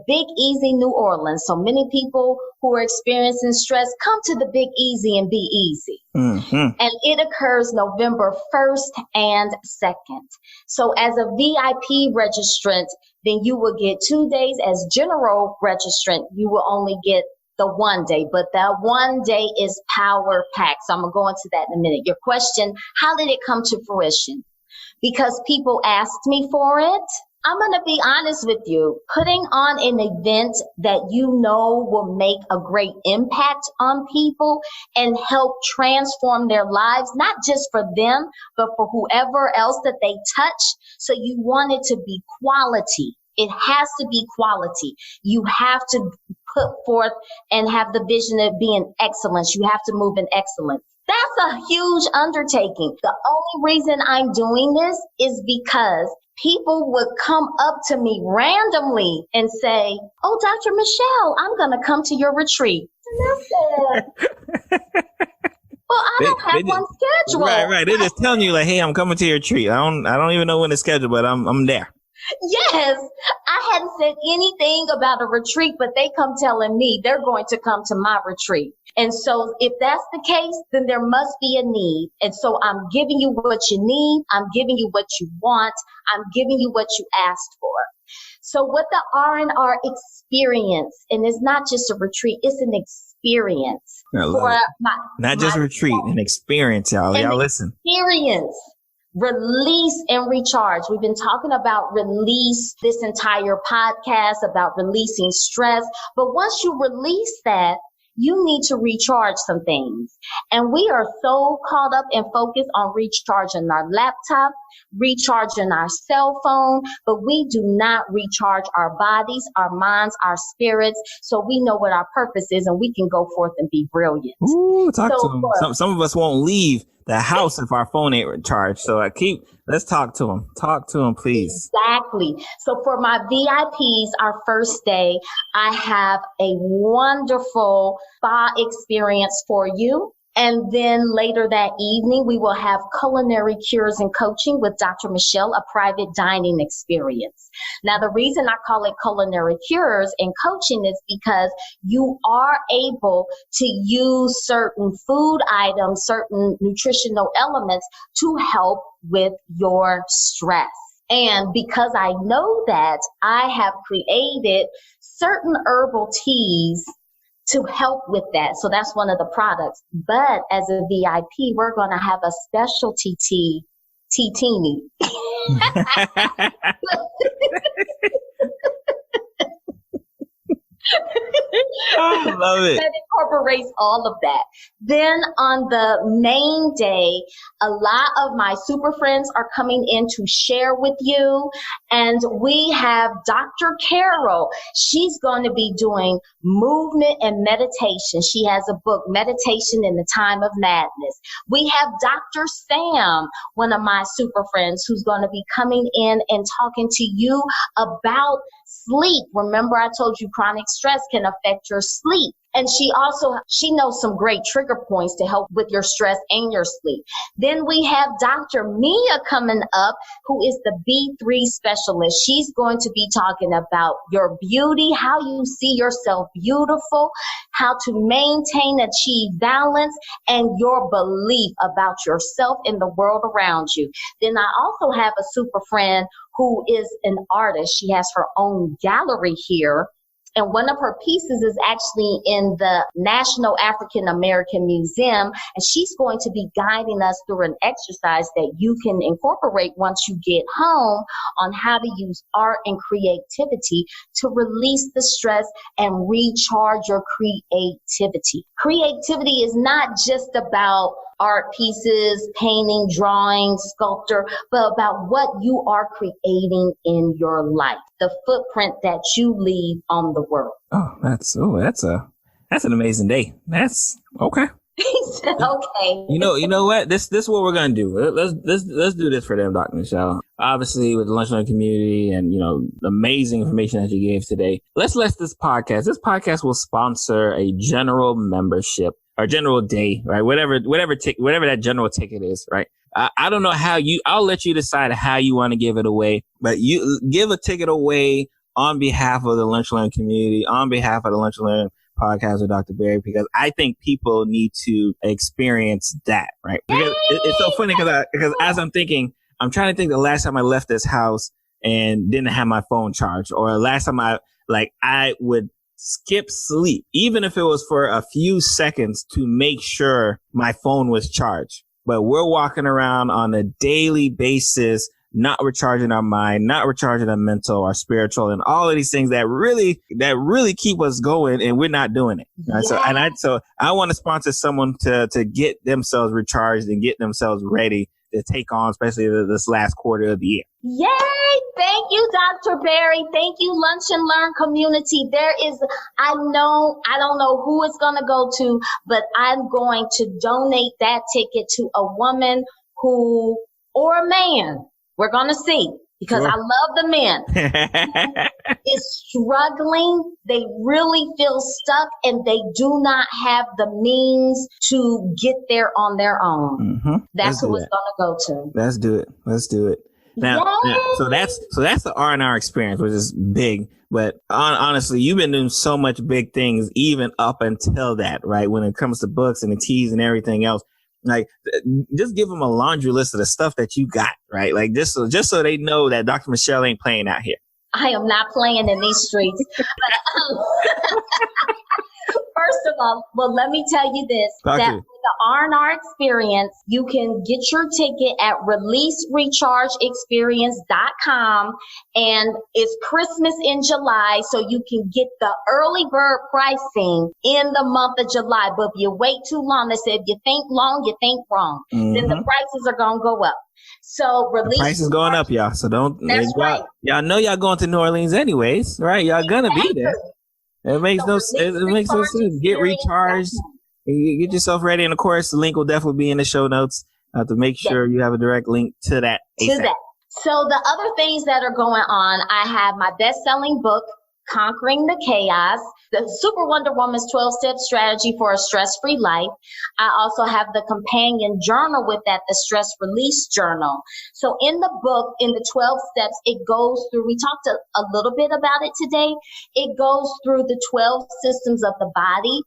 Big Easy, New Orleans. So many people who are experiencing stress come to the Big Easy and be easy. Mm-hmm. And it occurs November 1st and 2nd. So as a VIP registrant, then you will get 2 days. As general registrant, you will only get the 1 day, but that 1 day is power packed. So I'm going to go into that in a minute. Your question, how did it come to fruition? Because people asked me for it. I'm going to be honest with you. Putting on an event that will make a great impact on people and help transform their lives, not just for them, but for whoever else that they touch. So you want it to be quality. It has to be quality. You have to put forth and have the vision of being excellence. You have to move in excellence. That's a huge undertaking. The only reason I'm doing this is because people would come up to me randomly and say, oh, Dr. Michelle, I'm going to come to your retreat. And I said, well, I don't have one scheduled. Right. They're just telling you like, hey, I'm coming to your retreat. I don't even know when it's scheduled, but I'm there. Yes, I hadn't said anything about a retreat, but they come telling me they're going to come to my retreat. And so if that's the case, then there must be a need. And so I'm giving you what you need. I'm giving you what you want. I'm giving you what you asked for. So what the R&R experience, and it's not just a retreat, it's an experience. Not just a retreat, an experience, y'all. Y'all listen. Experience. Release and recharge. We've been talking about release this entire podcast, about releasing stress. But once you release that, you need to recharge some things. And we are so caught up and focused on recharging our laptop, recharging our cell phone, but we do not recharge our bodies, our minds, our spirits. So we know what our purpose is and we can go forth and be brilliant. Ooh, talk to them. Some of us won't leave the house if our phone ain't recharged. So let's talk to them. Talk to them, please. Exactly. So for my VIPs, our first day, I have a wonderful spa experience for you. And then later that evening, we will have culinary cures and coaching with Dr. Michelle, a private dining experience. Now, the reason I call it culinary cures and coaching is because you are able to use certain food items, certain nutritional elements to help with your stress. And because I know that, I have created certain herbal teas to help with that. So that's one of the products. But as a VIP, we're going to have a specialty tea, teeny. I love it. That incorporates all of that. Then on the main day, a lot of my super friends are coming in to share with you. And we have Dr. Carol. She's going to be doing movement and meditation. She has a book, Meditation in the Time of Madness. We have Dr. Sam, one of my super friends, who's going to be coming in and talking to you about sleep. Remember, I told you chronic stress can affect your sleep. And she knows some great trigger points to help with your stress and your sleep. Then we have Dr. Mia coming up, who is the B3 specialist. She's going to be talking about your beauty, how you see yourself beautiful, how to maintain, achieve balance, and your belief about yourself and the world around you. Then I also have a super friend who is an artist. She has her own gallery here. And one of her pieces is actually in the National African American Museum. And she's going to be guiding us through an exercise that you can incorporate once you get home on how to use art and creativity to release the stress and recharge your creativity. Creativity is not just about art pieces, painting, drawing, sculpture, but about what you are creating in your life, the footprint that you leave on the world. That's an amazing day. That's okay. He said, okay. You know what? This is what we're gonna do. Let's do this for them, Dr. Michelle. Obviously, with the Lunch Learning community and the amazing information that you gave today, let's let this podcast will sponsor a general membership or general day, right? Whatever that general ticket is, right? I don't know I'll let you decide how you want to give it away, but you give a ticket away on behalf of the Lunch Learning community, on behalf of the Lunch Learning podcast with Dr. Berry, because I think people need to experience that, right? Because it's so funny because as I'm trying to think the last time I left this house and didn't have my phone charged, or last time I would skip sleep, even if it was for a few seconds to make sure my phone was charged. But we're walking around on a daily basis, not recharging our mind, not recharging our mental, our spiritual, and all of these things that really keep us going, and we're not doing it. Right? Yeah. So I want to sponsor someone to get themselves recharged and get themselves ready to take on, especially this last quarter of the year. Yay! Thank you, Dr. Berry. Thank you, Lunch and Learn community. I don't know who it's going to go to, but I'm going to donate that ticket to a woman or a man. We're going to see, because sure. I love the men. Is struggling. They really feel stuck, and they do not have the means to get there on their own. Mm-hmm. That's who it's going to go to. Let's do it. Now, so that's the R&R experience, which is big. But honestly, you've been doing so much big things even up until that, right? When it comes to books and the teas and everything else. Like, just give them a laundry list of the stuff that you got, right? Like, just so they know that Dr. Michelle ain't playing out here. I am not playing in these streets. But, first of all, let me tell you this, that with the R&R experience, you can get your ticket at releaserechargeexperience.com, and it's Christmas in July, so you can get the early bird pricing in the month of July. But if you wait too long, they say if you think long, you think wrong. Mm-hmm. Then the prices are going to go up. So the price is going up, y'all. So don't. That's right. Y'all know y'all going to New Orleans anyways, right? Y'all gonna be there. It makes no sense. Get recharged. Get yourself ready, and of course, the link will definitely be in the show notes to make sure you have a direct link to that. So the other things that are going on, I have my best-selling book, Conquering the Chaos, the Super Wonder Woman's 12-step strategy for a stress-free life. I also have the companion journal with that, the stress release journal. So in the book, in the 12 steps, it goes through, we talked a little bit about it today. It goes through the 12 systems of the body,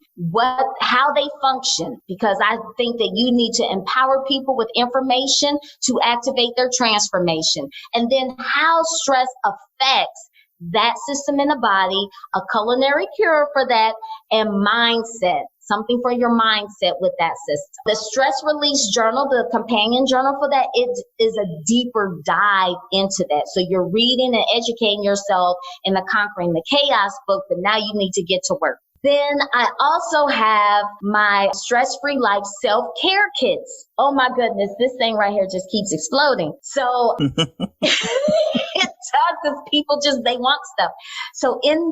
how they function, because I think that you need to empower people with information to activate their transformation. And then how stress affects that system in the body, a culinary cure for that, and mindset, something for your mindset with that system. The stress release journal, the companion journal for that, it is a deeper dive into that. So you're reading and educating yourself in the Conquering the Chaos book, but now you need to get to work. Then I also have my stress-free life self-care kits. Oh my goodness, this thing right here just keeps exploding. So it does, because people they want stuff. So in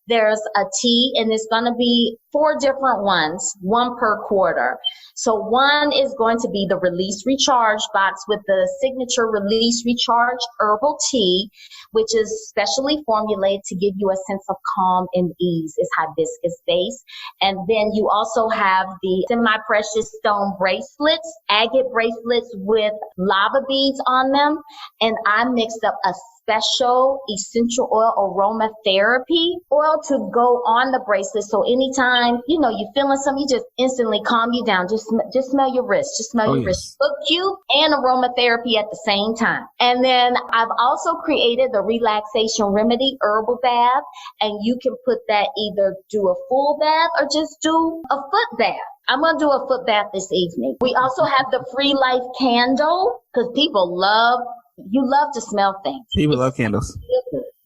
there's a tea, and it's going to be 4 different ones, 1 per quarter. So one is going to be the Release Recharge box with the signature Release Recharge herbal tea, which is specially formulated to give you a sense of calm and ease. It's hibiscus based. And then you also have the semi-precious stone bracelets, agate bracelets with lava beads on them. And I mixed up a special essential oil aromatherapy oil to go on the bracelet. So anytime, you're feeling something, you just instantly calm you down. Just smell your wrist. Just smell your wrist. Hook you and aromatherapy at the same time. And then I've also created the Relaxation Remedy herbal bath. And you can put that, either do a full bath or just do a foot bath. I'm going to do a foot bath this evening. We also have the FREELIFE candle, because people love to smell things. People love candles.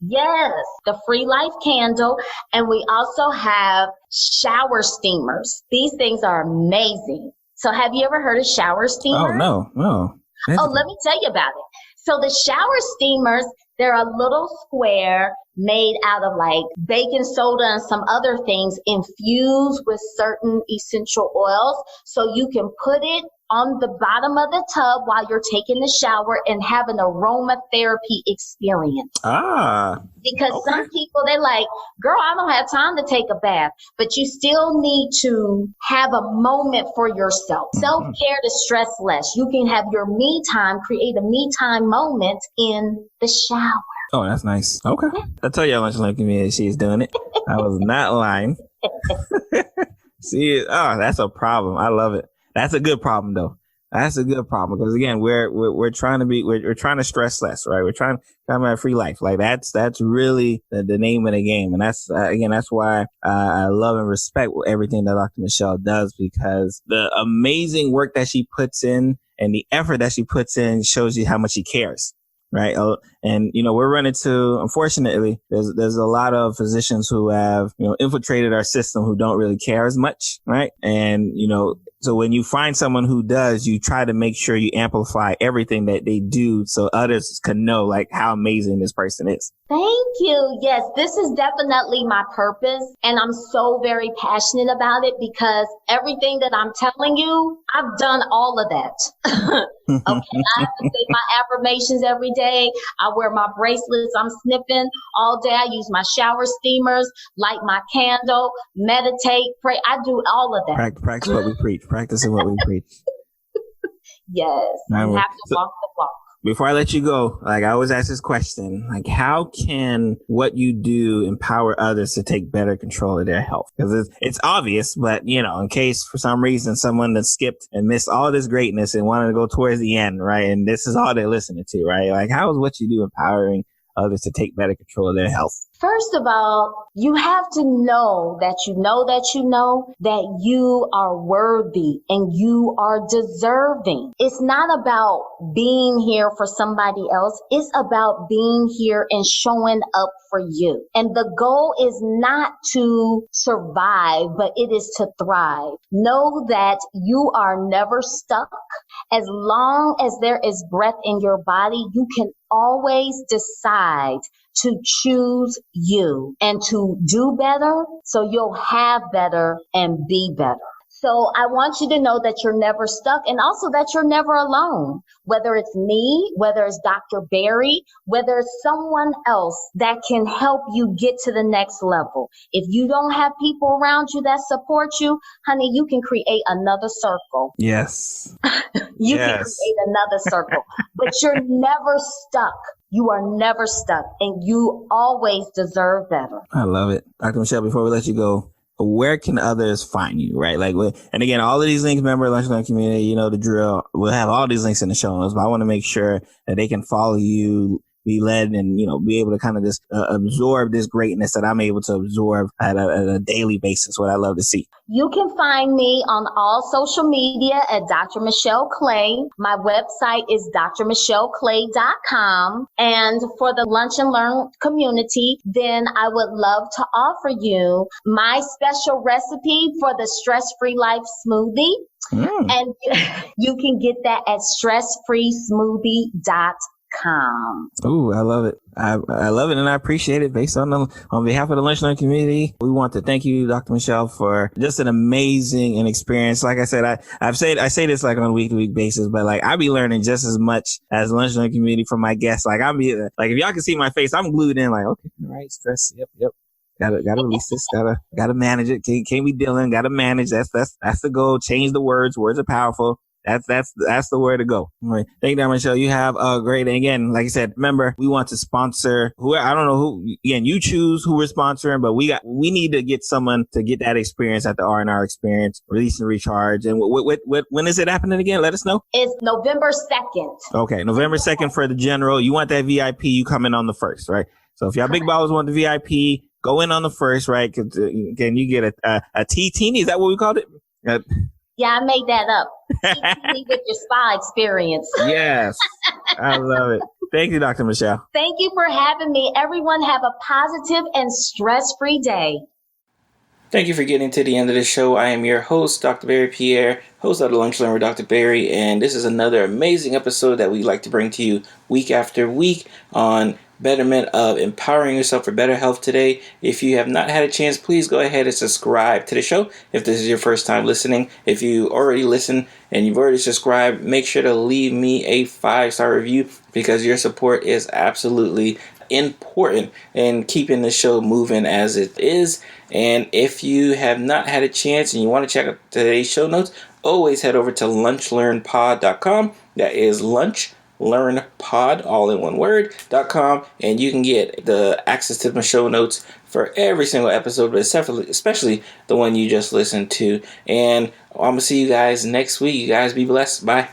Yes, the FREELIFE candle. And we also have shower steamers. These things are amazing. So have you ever heard of shower steamers? Oh, no. Oh, let me tell you about it. So the shower steamers, they're a little square made out of like baking soda and some other things infused with certain essential oils. So you can put it on the bottom of the tub while you're taking the shower and have an aromatherapy experience. Because some people, they're like, girl, I don't have time to take a bath, but you still need to have a moment for yourself. Self-care to stress less. You can have your me time, create a me time moment in the shower. Oh, that's nice. Okay. I tell you how much like me she's doing it. I was not lying. See, that's a problem. I love it. That's a good problem, though. That's a good problem, because again, we're trying to stress less, right? We're trying to have a free life. Like that's really the name of the game, and that's why I love and respect everything that Dr. Michelle does, because the amazing work that she puts in and the effort that she puts in shows you how much she cares. Right. And, we're running to, unfortunately, there's a lot of physicians who have, infiltrated our system who don't really care as much. Right. And, so when you find someone who does, you try to make sure you amplify everything that they do so others can know like how amazing this person is. Thank you. Yes, this is definitely my purpose. And I'm so very passionate about it, because everything that I'm telling you, I've done all of that. Okay, I have to say my affirmations every day. I wear my bracelets. I'm sniffing all day. I use my shower steamers, light my candle, meditate, pray. I do all of that. Practice what we preach. Practicing what we preach. Yes, you have to walk the walk. Before I let you go, like I always ask this question, like how can what you do empower others to take better control of their health? Because it's obvious, but in case for some reason someone that skipped and missed all this greatness and wanted to go towards the end, right? And this is all they're listening to, right? Like how is what you do empowering others to take better control of their health? First of all, you have to know that that you are worthy and you are deserving. It's not about being here for somebody else. It's about being here and showing up for you. And the goal is not to survive, but it is to thrive. Know that you are never stuck. As long as there is breath in your body, you can always decide to choose you and to do better, so you'll have better and be better. So I want you to know that you're never stuck and also that you're never alone. Whether it's me, whether it's Dr. Barry, whether it's someone else that can help you get to the next level. If you don't have people around you that support you, honey, you can create another circle. Yes. You can create another circle, but you're never stuck. You are never stuck, and you always deserve better. I love it. Dr. Michelle, before we let you go, where can others find you, right? Like, and again, all of these links, remember, Lunch Learn Community, you know the drill. We'll have all these links in the show notes, but I want to make sure that they can follow you, be led, and, you know, be able to kind of just absorb this greatness that I'm able to absorb at a daily basis, what I love to see. You can find me on all social media at Dr. Michelle Clay. My website is drmichelleclay.com. And for the Lunch and Learn community, then I would love to offer you my special recipe for the Stress-Free Life Smoothie. And you can get that at stressfreesmoothie.com. Ooh, I love it. I love it, and I appreciate it. Based on behalf of the Lunch Learn community, we want to thank you, Dr. Michelle, for just an amazing experience. Like I said, I say this like on a week-to-week basis, but like I be learning just as much as the Lunch Learn community from my guests. Like if y'all can see my face, I'm glued in. Like, okay, all right, stress. Yep. Gotta release this. Gotta manage it. Can't be dealing. Gotta manage. That's the goal. Change the words. Words are powerful. That's the way to go. All right. Thank you, Dr. Michelle. You have a great, and again, like I said, remember, we want to sponsor I don't know who, again, you choose who we're sponsoring, but we need to get someone to get that experience at the R&R experience, release and recharge. And when is it happening again? Let us know. It's November 2nd. Okay. November 2nd for the general. You want that VIP, you come in on the 1st, right? So if y'all big ballers want the VIP, go in on the 1st, right? Cause again, you get a T-teeny. Is that what we called it? Yeah, I made that up. With your spa experience. Yes. I love it. Thank you, Dr. Michelle. Thank you for having me. Everyone have a positive and stress-free day. Thank you for getting to the end of the show. I am your host, Dr. Barry Pierre, host of the Lunch Learn with Dr. Barry, and this is another amazing episode that we like to bring to you week after week on betterment of empowering yourself for better health today. If you have not had a chance, please go ahead and subscribe to the show. If this is your first time listening, if you already listen and you've already subscribed, make sure to leave me a 5-star review because your support is absolutely important in keeping the show moving as it is. And if you have not had a chance and you want to check out today's show notes, always head over to lunchlearnpod.com. That is lunchlearnpod, all in one word, .com, and you can get the access to my show notes for every single episode, but especially the one you just listened to. And I'm going to see you guys next week. You guys be blessed. Bye.